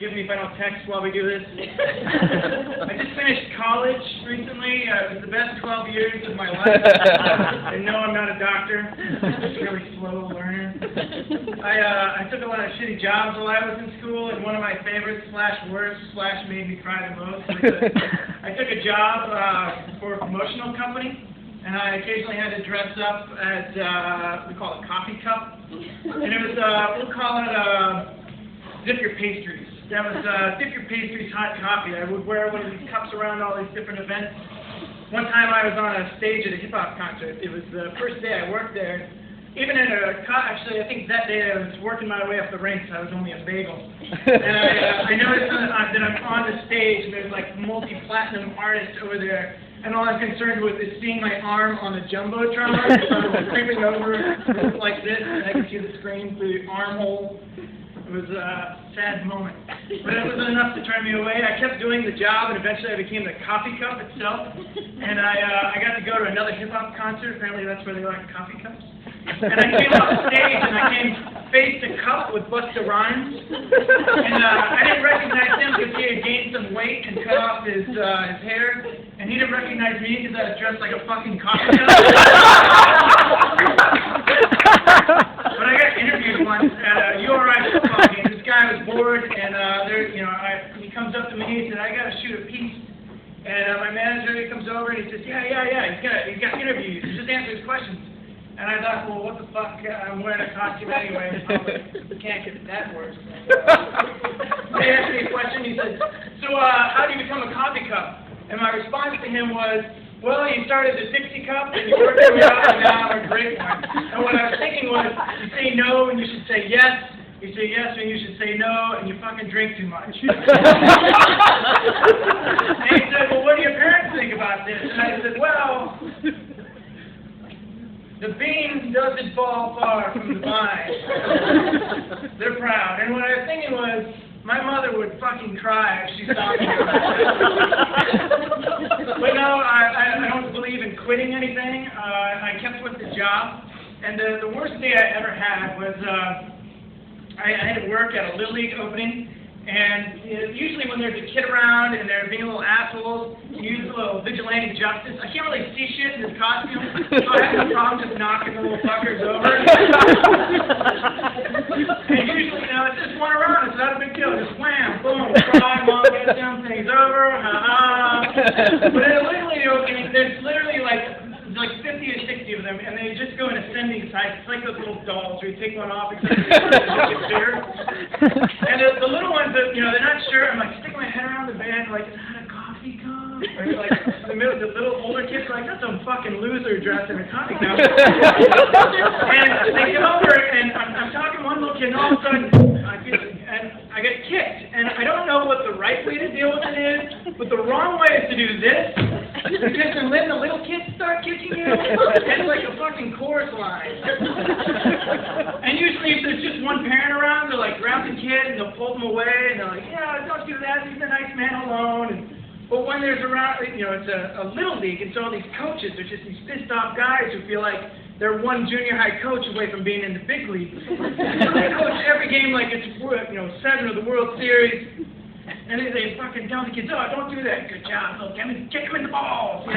Forgive me if I don't text while we do this. I just finished college recently. It was the best 12 years of my life. And no, I'm not a doctor. I'm just a really slow learner. I took a lot of shitty jobs while I was in school, and one of my favorites, /worst, /made me cry the most, was I took a job for a promotional company. And I occasionally had to dress up as, we call it coffee cup. And it was, we'll call it, dip your pastries. That was, dip your pastries hot coffee. I would wear one of these cups around all these different events. One time I was on a stage at a hip-hop concert. It was the first day I worked there. Even in actually, I think that day I was working my way up the ranks. I was only a bagel. And I noticed that I'm on the stage, and there's like multi-platinum artists over there. And all I'm concerned with is seeing my arm on the Jumbotron. So I was creeping over like this, and I could see the screen through the armhole. It was a sad moment. But it wasn't enough to turn me away. I kept doing the job, and eventually I became the coffee cup itself. And I got to go to another hip-hop concert. Apparently that's where they like coffee cups. And I came off stage, and I came face to cup with Busta Rhymes. And I didn't recognize him because he had gained some weight and cut off his hair. And he didn't recognize me because I was dressed like a fucking coffee cup. But I got interviewed once at a URI football game. This guy was bored, and he comes up to me and he said, "I got to shoot a piece." And my manager, he comes over and he says, "Yeah, he's got interviews. Just answer his questions." And I thought, well, what the fuck? I'm wearing a costume anyway. You can't get that worse. He asked me a question. He said, "So how do you become a coffee cup?" And my response to him was, "Well, you started the Dixie cup, and you worked your way up, and now I'm a great one." And what I was thinking was, you say no, and you should say yes. You say yes, and you should say no, and you fucking drink too much. And he said, "Well, what do your parents think about this?" And I said, "Well, the bean doesn't fall far from the vine." They're proud. And what I was thinking was, my mother would fucking cry if she saw me. But no, I don't believe in quitting anything. I kept with the job. And the worst day I ever had was I had to work at a Little League opening. And usually when there's a kid around and they're being little assholes, you use a little vigilante justice. I can't really see shit in this costume, so I have no problem just knocking the little fuckers over. And usually, it's just one around. It's not a big deal. Just wham, boom, cry, mom, get them things over, But at a Little League opening, there's literally like 50 or 60 of them, and they just go in ascending size. It's like those little dolls where you take one off, except they get bigger. And the little ones, they're not sure. I'm like sticking my head around the bed, like, is that a coffee cup? Or like the little older kids are like, that's some fucking loser dressed in a coffee cup. And they come over, and I'm talking to one little kid, and all of a sudden, I get kicked. And I don't know what the right way to deal with it is, but the wrong way is to do this. Because then letting the little kids start kicking you, it's like a fucking chorus line. And usually if there's just one parent around, they'll like grab the kid and they'll pull them away and they're like, "Yeah, don't do that, he's a nice man alone." But when there's around, it's a Little League, and so all these coaches are just these pissed off guys who feel like they're one junior high coach away from being in the big league. So they coach every game like it's 7 of the World Series. And they fucking tell the kids, "Oh, don't do that. Good job. Look, kick him in the balls." So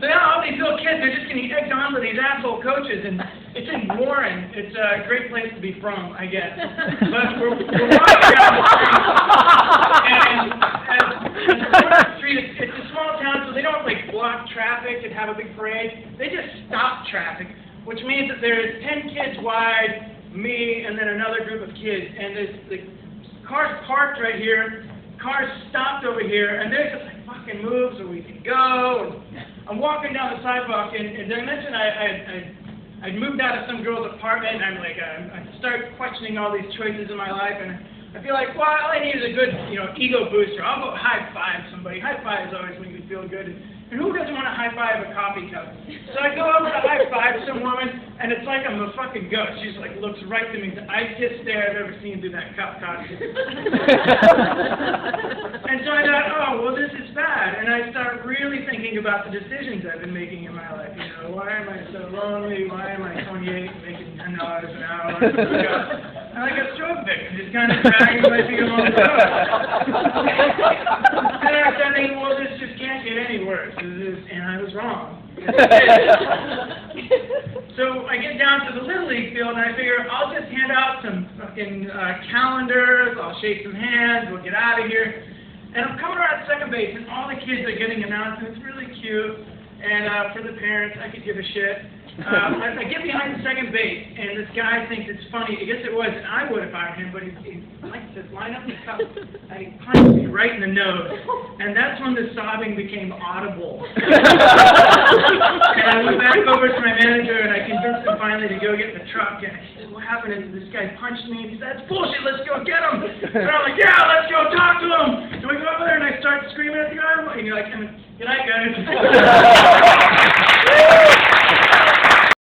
now all these little kids are just getting egged on by these asshole coaches, and it's in Warren. It's a great place to be from, I guess. But we're walking down the street, and the street, it's a small town, so they don't block traffic and have a big parade. They just stop traffic, which means that there's 10 kids wide, me, and then another group of kids, and there's the cars parked right here, cars stopped over here, and there's just fucking moves where we can go. And I'm walking down the sidewalk, and I mentioned I'd moved out of some girl's apartment, and I'm like, I start questioning all these choices in my life, and I feel like, well, all I need is a good, ego booster. I'll go high five somebody. High five is always when you feel good. And who doesn't want to high five a coffee cup? So I go over to high five some woman, and it's like I'm a fucking ghost. She's like, looks right to me. The iciest stare I've ever seen through that cup costume. And so I thought, oh, well, this is bad. And I start really thinking about the decisions I've been making in my life. Why am I so lonely? Why am I 28 making $10 an hour? I'm like a stroke victim, just kind of dragging my feet along the road. And I started thinking, well, this just can't get any worse. And I was wrong. So I get down to the Little League field, and I figure I'll just hand out some fucking calendars, I'll shake some hands, we'll get out of here. And I'm coming around second base, and all the kids are getting announced, and it's really cute. And for the parents, I could give a shit. I get behind the second base, and this guy thinks it's funny. I guess it was, and I would have fired him, but he likes to line up his cup, and he punched me right in the nose. And that's when the sobbing became audible. And I went back over to my manager, and I convinced him finally to go get the truck. And I said, what happened? And this guy punched me, and he said, that's bullshit, let's go get him. And I'm like, yeah, let's go talk to him. So we go over there, and I start screaming at the guy, and you're like, good night, guys.